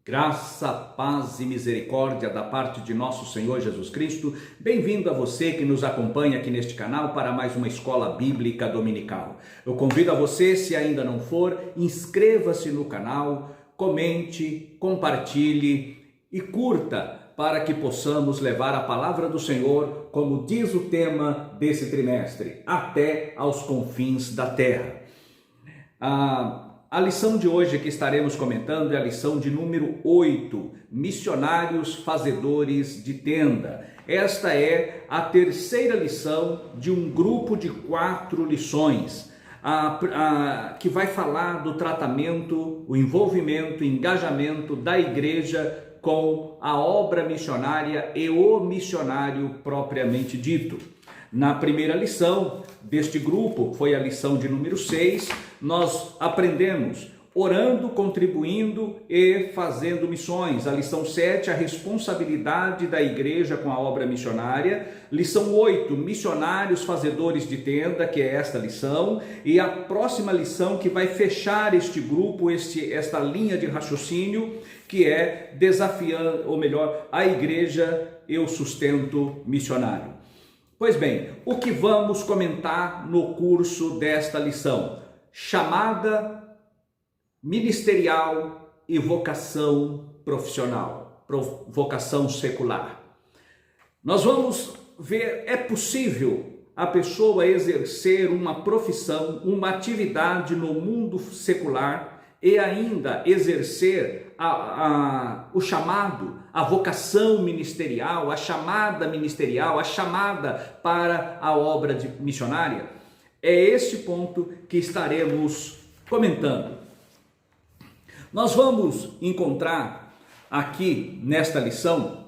Graça, paz e misericórdia da parte de nosso Senhor Jesus Cristo. Bem-vindo a você que nos acompanha aqui neste canal para mais uma escola bíblica dominical. Eu convido a você, se ainda não for, inscreva-se no canal, comente, compartilhe e curta para que possamos levar a palavra do Senhor, como diz o tema desse trimestre, até aos confins da terra. A lição de hoje que estaremos comentando é a lição de número 8, missionários fazedores de tenda. Esta é a terceira lição de um grupo de 4 lições, que vai falar do tratamento, o envolvimento, engajamento da igreja com a obra missionária e o missionário propriamente dito. Na primeira lição deste grupo, foi a lição de número 6, nós aprendemos orando, contribuindo e fazendo missões. A lição 7, a responsabilidade da igreja com a obra missionária. Lição 8, missionários fazedores de tenda, que é esta lição. E a próxima lição que vai fechar este grupo, esta linha de raciocínio, que é desafiando, ou melhor, a igreja e o sustento missionário. Pois bem, o que vamos comentar no curso desta lição? Chamada ministerial e vocação profissional, vocação secular. Nós vamos ver, é possível a pessoa exercer uma profissão, uma atividade no mundo secular e ainda exercer o chamado, a vocação ministerial, a chamada ministerial, a chamada para a obra missionária? É este ponto que estaremos comentando. Nós vamos encontrar aqui nesta lição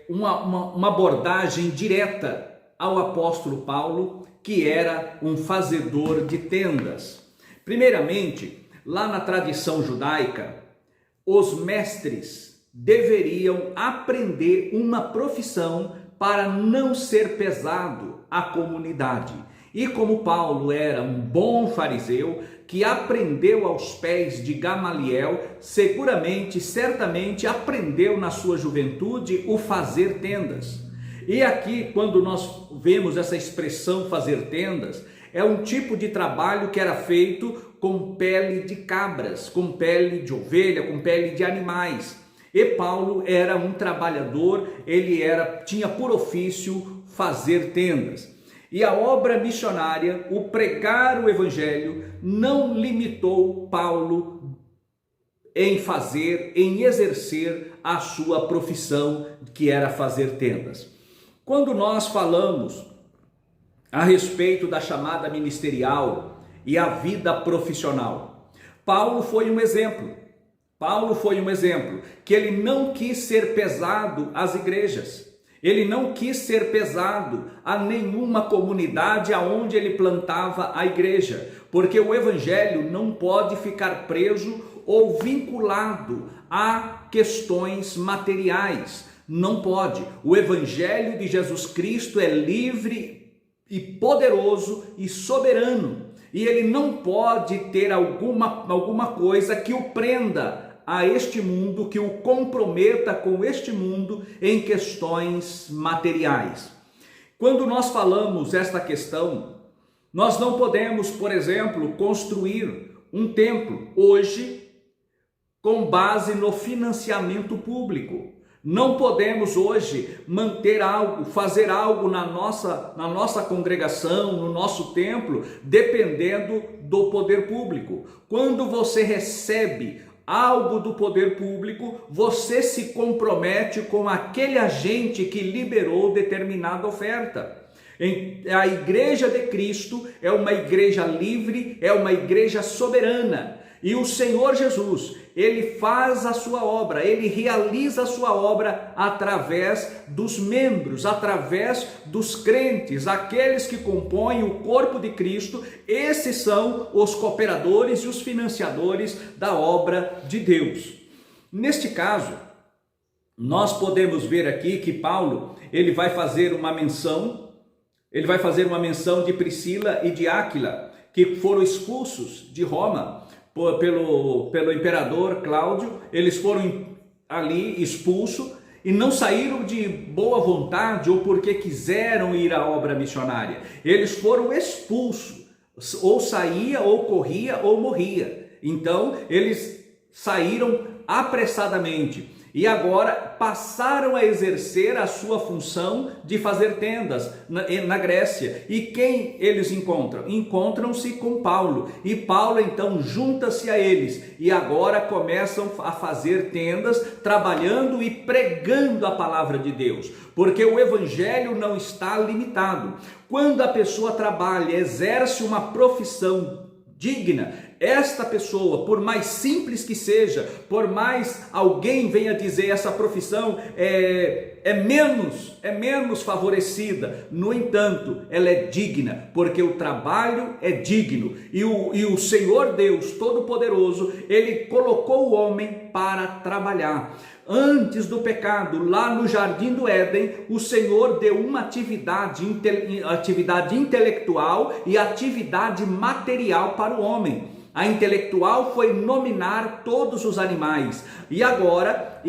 uma abordagem direta ao apóstolo Paulo, que era um fazedor de tendas. Primeiramente, lá na tradição judaica, os mestres deveriam aprender uma profissão para não ser pesado à comunidade. E como Paulo era um bom fariseu, que aprendeu aos pés de Gamaliel, certamente aprendeu na sua juventude o fazer tendas. E aqui, quando nós vemos essa expressão fazer tendas, é um tipo de trabalho que era feito com pele de cabras, com pele de ovelha, com pele de animais. E Paulo era um trabalhador, tinha por ofício fazer tendas. E a obra missionária, o pregar o evangelho, não limitou Paulo em exercer a sua profissão, que era fazer tendas. Quando nós falamos a respeito da chamada ministerial e a vida profissional, Paulo foi um exemplo. Que ele não quis ser pesado às igrejas. Ele não quis ser pesado a nenhuma comunidade aonde ele plantava a igreja, porque o evangelho não pode ficar preso ou vinculado a questões materiais. Não pode. O evangelho de Jesus Cristo é livre e poderoso e soberano, e ele não pode ter alguma coisa que o prenda a este mundo, que o comprometa com este mundo em questões materiais. Quando nós falamos esta questão, nós não podemos, por exemplo, construir um templo hoje com base no financiamento público. Não podemos hoje fazer algo na nossa congregação, no nosso templo, dependendo do poder público. Quando você recebe algo do poder público, você se compromete com aquele agente que liberou determinada oferta. A igreja de Cristo é uma igreja livre, é uma igreja soberana. E o Senhor Jesus, ele faz a sua obra, ele realiza a sua obra através dos membros, através dos crentes, aqueles que compõem o corpo de Cristo. Esses são os cooperadores e os financiadores da obra de Deus. Neste caso, nós podemos ver aqui que Paulo, ele vai fazer uma menção de Priscila e de Áquila, que foram expulsos de Roma pelo imperador Cláudio, eles foram ali expulsos e não saíram de boa vontade ou porque quiseram ir à obra missionária. Eles foram expulsos, ou saía, ou corria, ou morria. Então eles saíram apressadamente e agora passaram a exercer a sua função de fazer tendas na Grécia. E quem eles encontram? Encontram-se com Paulo, e Paulo então junta-se a eles e agora começam a fazer tendas, trabalhando e pregando a palavra de Deus, porque o evangelho não está limitado. Quando a pessoa trabalha, exerce uma profissão digna, esta pessoa, por mais simples que seja, por mais alguém venha dizer essa profissão é menos favorecida, no entanto, ela é digna, porque o trabalho é digno, e o Senhor Deus Todo-Poderoso, Ele colocou o homem para trabalhar. Antes do pecado, lá no Jardim do Éden, o Senhor deu uma atividade intelectual e atividade material para o homem. A intelectual foi nominar todos os animais, e agora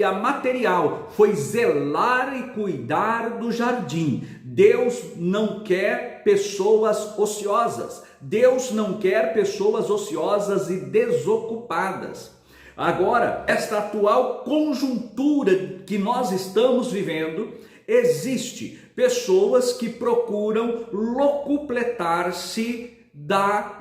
a material foi zelar e cuidar do jardim. Deus não quer pessoas ociosas, Deus não quer pessoas ociosas e desocupadas. Agora, esta atual conjuntura que nós estamos vivendo, existe pessoas que procuram locupletar-se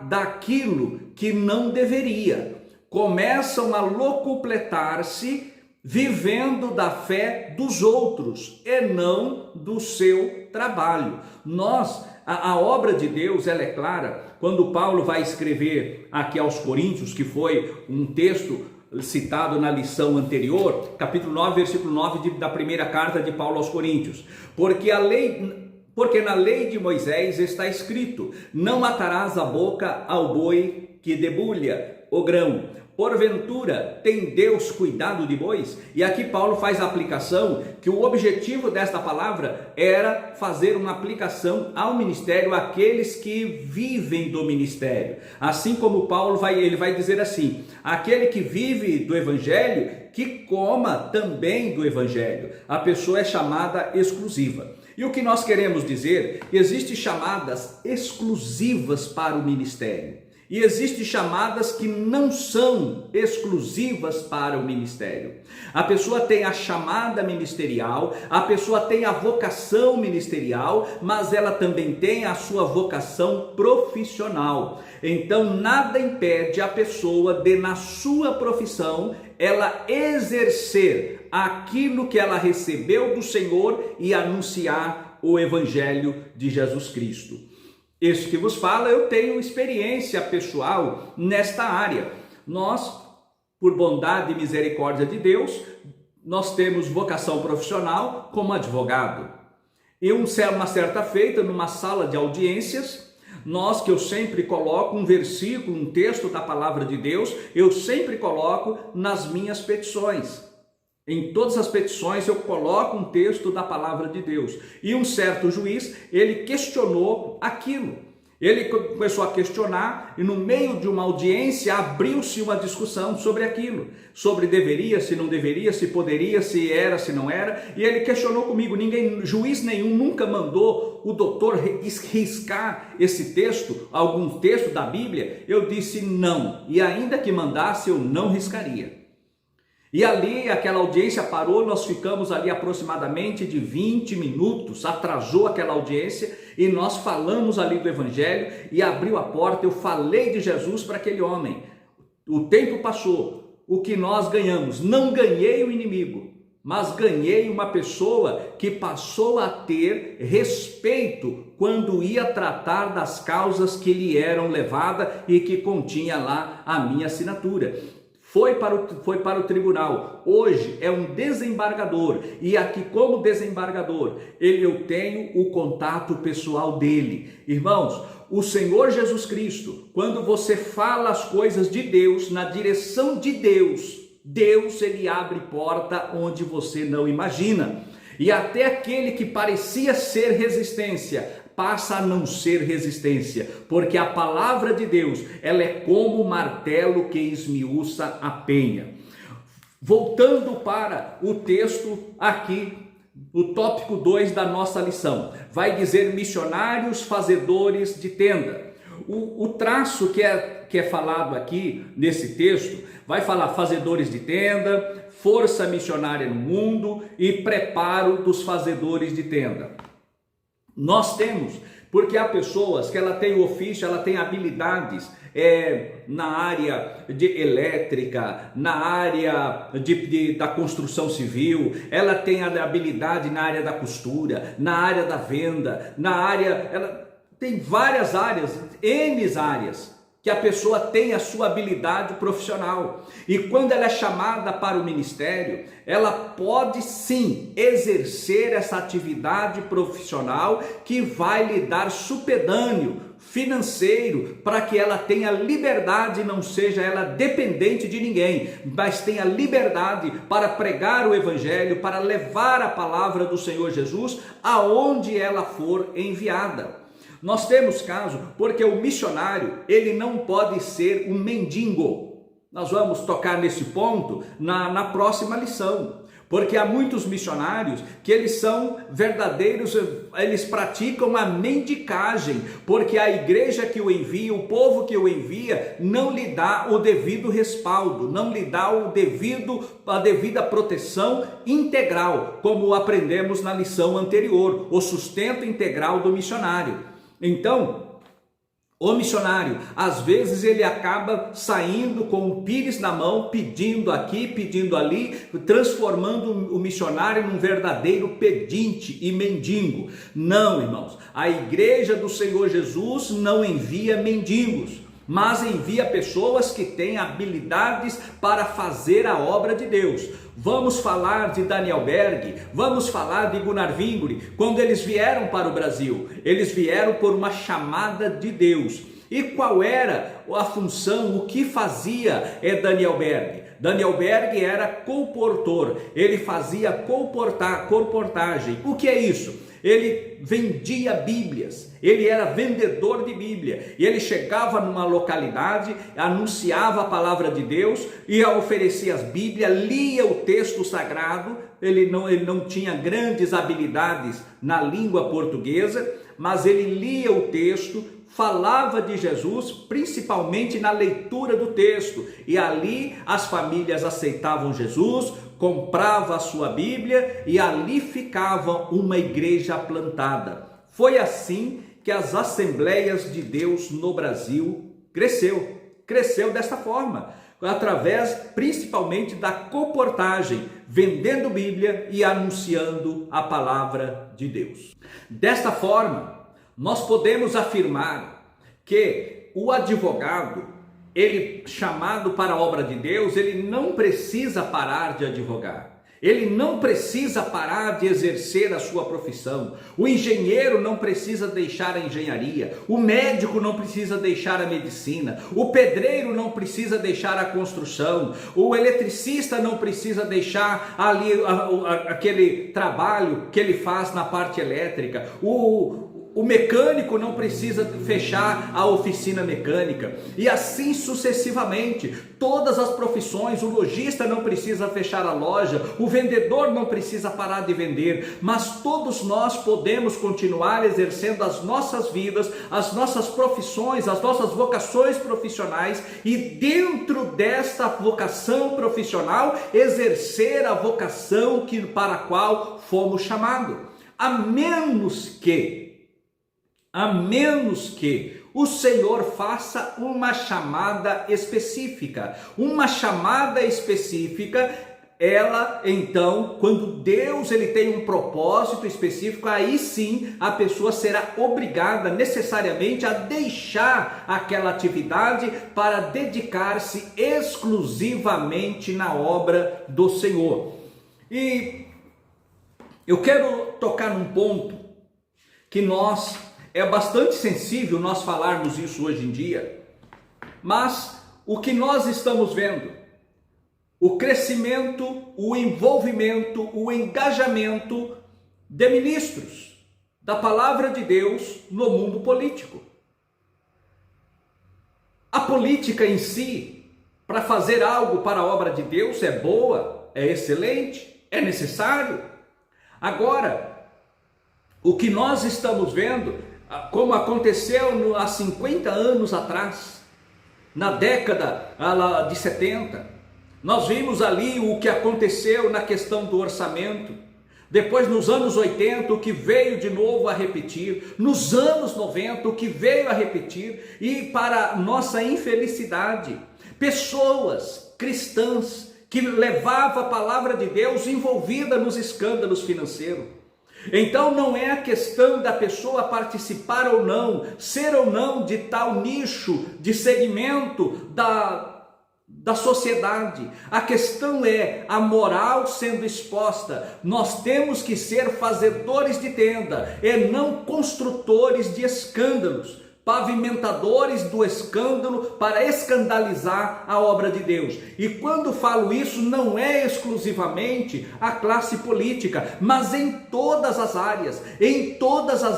daquilo que não deveria. Começam a locupletar-se vivendo da fé dos outros e não do seu trabalho. A obra de Deus, ela é clara. Quando Paulo vai escrever aqui aos Coríntios, que foi um texto citado na lição anterior, capítulo 9, versículo 9 da primeira carta de Paulo aos Coríntios, porque na lei de Moisés está escrito: não matarás a boca ao boi que debulha o grão. Porventura, tem Deus cuidado de bois? E aqui Paulo faz a aplicação, que o objetivo desta palavra era fazer uma aplicação ao ministério, àqueles que vivem do ministério. Assim como Paulo ele vai dizer assim: aquele que vive do evangelho, que coma também do evangelho. A pessoa é chamada exclusiva. E o que nós queremos dizer? Existem chamadas exclusivas para o ministério. E existem chamadas que não são exclusivas para o ministério. A pessoa tem a chamada ministerial, a pessoa tem a vocação ministerial, mas ela também tem a sua vocação profissional. Então nada impede a pessoa de, na sua profissão, ela exercer aquilo que ela recebeu do Senhor e anunciar o evangelho de Jesus Cristo. Este que vos fala, eu tenho experiência pessoal nesta área. Nós, por bondade e misericórdia de Deus, nós temos vocação profissional como advogado. E uma certa feita, numa sala de audiências, que eu sempre coloco um versículo, um texto da palavra de Deus, eu sempre coloco nas minhas petições. Em todas as petições eu coloco um texto da palavra de Deus. E um certo juiz, ele questionou aquilo. Ele começou a questionar e no meio de uma audiência abriu-se uma discussão sobre aquilo. Sobre deveria, se não deveria, se poderia, se era, se não era. E ele questionou comigo. Juiz nenhum nunca mandou o doutor riscar esse texto, algum texto da Bíblia. Eu disse não. E ainda que mandasse, eu não riscaria. E ali aquela audiência parou, nós ficamos ali aproximadamente de 20 minutos, atrasou aquela audiência e nós falamos ali do evangelho e abriu a porta, eu falei de Jesus para aquele homem. O tempo passou, o que nós ganhamos? Não ganhei o inimigo, mas ganhei uma pessoa que passou a ter respeito quando ia tratar das causas que lhe eram levadas e que continha lá a minha assinatura. Foi para o tribunal, hoje é um desembargador, e aqui como desembargador, eu tenho o contato pessoal dele. Irmãos, o Senhor Jesus Cristo, quando você fala as coisas de Deus, na direção de Deus, ele abre porta onde você não imagina. E até aquele que parecia ser resistência, passa a não ser resistência, porque a palavra de Deus, ela é como o martelo que esmiuça a penha. Voltando para o texto aqui, o tópico 2 da nossa lição, vai dizer missionários fazedores de tenda. O traço que é falado aqui nesse texto, vai falar fazedores de tenda, força missionária no mundo e preparo dos fazedores de tenda. Nós temos, porque há pessoas que ela tem ofício, ela tem habilidades na área de elétrica, na área da construção civil, ela tem a habilidade na área da costura, na área da venda, ela tem várias áreas, N áreas, que a pessoa tem a sua habilidade profissional. E quando ela é chamada para o ministério, ela pode sim exercer essa atividade profissional que vai lhe dar supedâneo financeiro para que ela tenha liberdade, não seja ela dependente de ninguém, mas tenha liberdade para pregar o evangelho, para levar a palavra do Senhor Jesus aonde ela for enviada. Nós temos caso, porque o missionário, ele não pode ser um mendigo. Nós vamos tocar nesse ponto na próxima lição, porque há muitos missionários que eles são verdadeiros, eles praticam a mendicagem, porque a igreja que o envia, o povo que o envia, não lhe dá o devido respaldo, não lhe dá a devida proteção integral, como aprendemos na lição anterior, o sustento integral do missionário. Então, o missionário, às vezes ele acaba saindo com o pires na mão, pedindo aqui, pedindo ali, transformando o missionário num verdadeiro pedinte e mendigo. Não, irmãos, a igreja do Senhor Jesus não envia mendigos, mas envia pessoas que têm habilidades para fazer a obra de Deus. Vamos falar de Daniel Berg, vamos falar de Gunnar Winguri. Quando eles vieram para o Brasil, eles vieram por uma chamada de Deus. E qual era a função, o que fazia Daniel Berg? Daniel Berg era colportor, ele fazia colportagem. O que é isso? Ele vendia Bíblias, ele era vendedor de Bíblia, e ele chegava numa localidade, anunciava a palavra de Deus, e oferecia as Bíblias, lia o texto sagrado. Ele não tinha grandes habilidades na língua portuguesa, mas ele lia o texto, falava de Jesus, principalmente na leitura do texto, e ali as famílias aceitavam Jesus, comprava a sua Bíblia e ali ficava uma igreja plantada. Foi assim que as Assembleias de Deus no Brasil cresceu desta forma, através principalmente da colportagem, vendendo Bíblia e anunciando a palavra de Deus. Desta forma, nós podemos afirmar que o advogado, ele chamado para a obra de Deus, ele não precisa parar de advogar. Ele não precisa parar de exercer a sua profissão. O engenheiro não precisa deixar a engenharia. O médico não precisa deixar a medicina. O pedreiro não precisa deixar a construção. O eletricista não precisa deixar ali aquele trabalho que ele faz na parte elétrica. O mecânico não precisa fechar a oficina mecânica, e assim sucessivamente. Todas as profissões, o lojista não precisa fechar a loja, o vendedor não precisa parar de vender, mas todos nós podemos continuar exercendo as nossas vidas, as nossas profissões, as nossas vocações profissionais, e dentro desta vocação profissional exercer a vocação para a qual fomos chamados, a menos que o Senhor faça uma chamada específica. Uma chamada específica, ela então, quando Deus ele tem um propósito específico, aí sim a pessoa será obrigada necessariamente a deixar aquela atividade para dedicar-se exclusivamente na obra do Senhor. E eu quero tocar num ponto que é bastante sensível nós falarmos isso hoje em dia, mas o que nós estamos vendo, o crescimento, o envolvimento, o engajamento de ministros, da palavra de Deus no mundo político. A política em si, para fazer algo para a obra de Deus, é boa, é excelente, é necessário. Agora, o que nós estamos vendo, como aconteceu há 50 anos atrás, na década de 70, nós vimos ali o que aconteceu na questão do orçamento. Depois, nos anos 80, o que veio de novo a repetir, nos anos 90, o que veio a repetir, e para nossa infelicidade, pessoas cristãs que levavam a palavra de Deus envolvida nos escândalos financeiros. Então não é a questão da pessoa participar ou não, ser ou não de tal nicho, de segmento da sociedade. A questão é a moral sendo exposta. Nós temos que ser fazedores de tenda e não construtores de escândalos, pavimentadores do escândalo para escandalizar a obra de Deus. E quando falo isso, não é exclusivamente a classe política, mas em todas as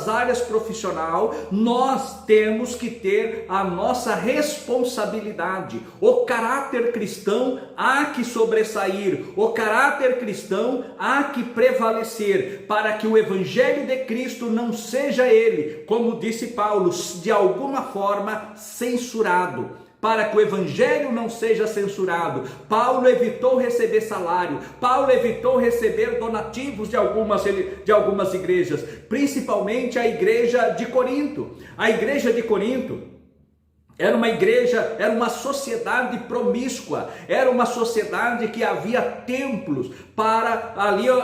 áreas profissional, nós temos que ter a nossa responsabilidade. O caráter cristão há que sobressair, o caráter cristão há que prevalecer, para que o evangelho de Cristo não seja ele, como disse Paulo, de alguma forma censurado. Para que o evangelho não seja censurado, Paulo evitou receber salário, Paulo evitou receber donativos de algumas igrejas, principalmente a igreja de Corinto. A igreja de Corinto era uma sociedade promíscua, era uma sociedade que havia templos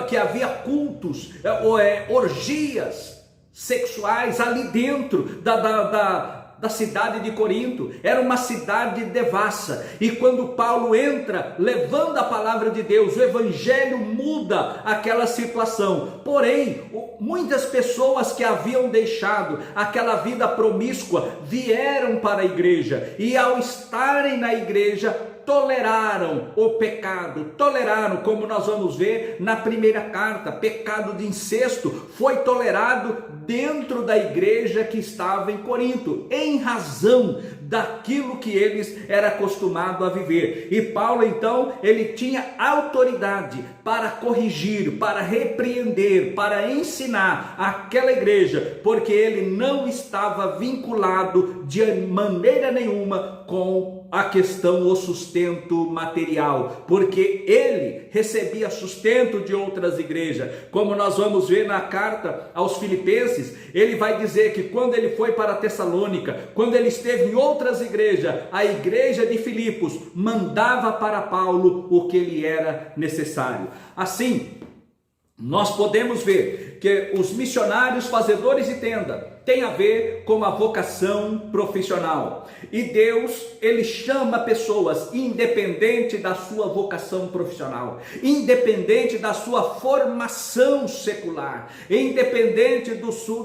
que havia cultos, orgias sexuais ali dentro da cidade de Corinto. Era uma cidade devassa, e quando Paulo entra levando a palavra de Deus, o evangelho muda aquela situação. Porém, muitas pessoas que haviam deixado aquela vida promíscua vieram para a igreja, e ao estarem na igreja toleraram o pecado, como nós vamos ver na primeira carta, pecado de incesto foi tolerado dentro da igreja que estava em Corinto, em razão daquilo que eles eram acostumados a viver. E Paulo então, ele tinha autoridade para corrigir, para repreender, para ensinar aquela igreja, porque ele não estava vinculado de maneira nenhuma com a questão, o sustento material, porque ele recebia sustento de outras igrejas. Como nós vamos ver na carta aos Filipenses, ele vai dizer que quando ele foi para Tessalônica, quando ele esteve em outras igrejas, a igreja de Filipos mandava para Paulo o que lhe era necessário. Assim, nós podemos ver que os missionários fazedores de tenda tem a ver com a vocação profissional. E Deus, ele chama pessoas independente da sua vocação profissional, independente da sua formação secular, independente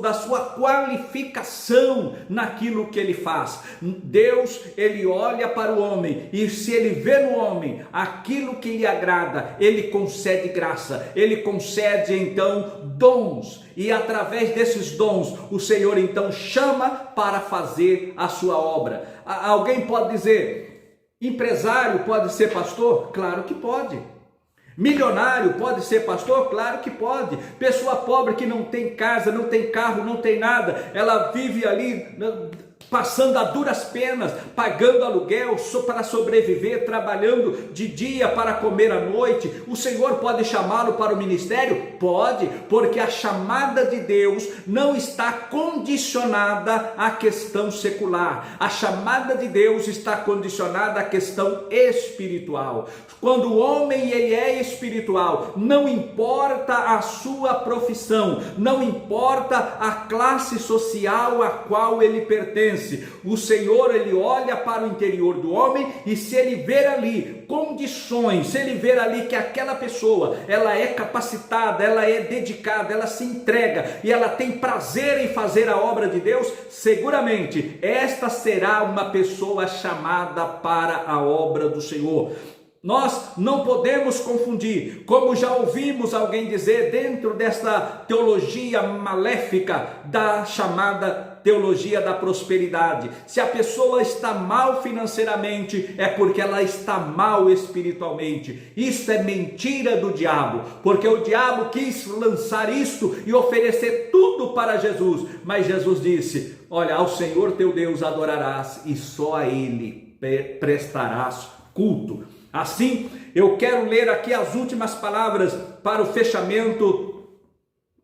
da sua qualificação naquilo que ele faz. Deus, ele olha para o homem, e se ele vê no homem aquilo que lhe agrada, ele concede graça, ele concede então dons, e através desses dons o Senhor então chama para fazer a sua obra. Alguém pode dizer, empresário pode ser pastor? Claro que pode. Milionário pode ser pastor? Claro que pode. Pessoa pobre que não tem casa, não tem carro, não tem nada, ela vive ali passando a duras penas, pagando aluguel para sobreviver, trabalhando de dia para comer à noite. O Senhor pode chamá-lo para o ministério? Pode, porque a chamada de Deus não está condicionada à questão secular. A chamada de Deus está condicionada à questão espiritual. Quando o homem ele é espiritual, não importa a sua profissão, não importa a classe social a qual ele pertence, o Senhor ele olha para o interior do homem, e se ele ver ali condições, se ele ver ali que aquela pessoa ela é capacitada, ela é dedicada, ela se entrega e ela tem prazer em fazer a obra de Deus, seguramente esta será uma pessoa chamada para a obra do Senhor. Nós não podemos confundir, como já ouvimos alguém dizer dentro desta teologia maléfica da chamada teologia da prosperidade. Se a pessoa está mal financeiramente, é porque ela está mal espiritualmente. Isso é mentira do diabo, porque o diabo quis lançar isto e oferecer tudo para Jesus, mas Jesus disse: olha, ao Senhor teu Deus adorarás e só a Ele prestarás culto. Assim, eu quero ler aqui as últimas palavras para o fechamento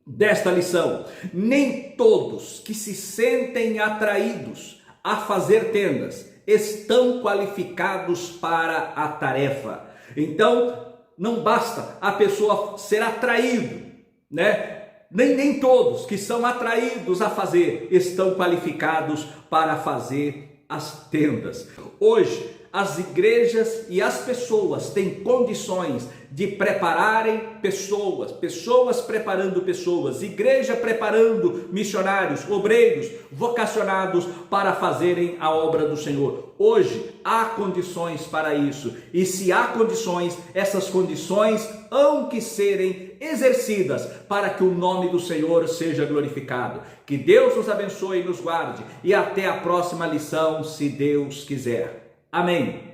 desta lição. Nem todos que se sentem atraídos a fazer tendas estão qualificados para a tarefa. Então, não basta a pessoa ser atraído, né? Nem todos que são atraídos a fazer estão qualificados para fazer as tendas. Hoje, as igrejas e as pessoas têm condições de prepararem pessoas preparando pessoas, igreja preparando missionários, obreiros vocacionados para fazerem a obra do Senhor. Hoje há condições para isso, e se há condições, essas condições hão que serem exercidas para que o nome do Senhor seja glorificado. Que Deus nos abençoe e nos guarde, e até a próxima lição, se Deus quiser. Amém.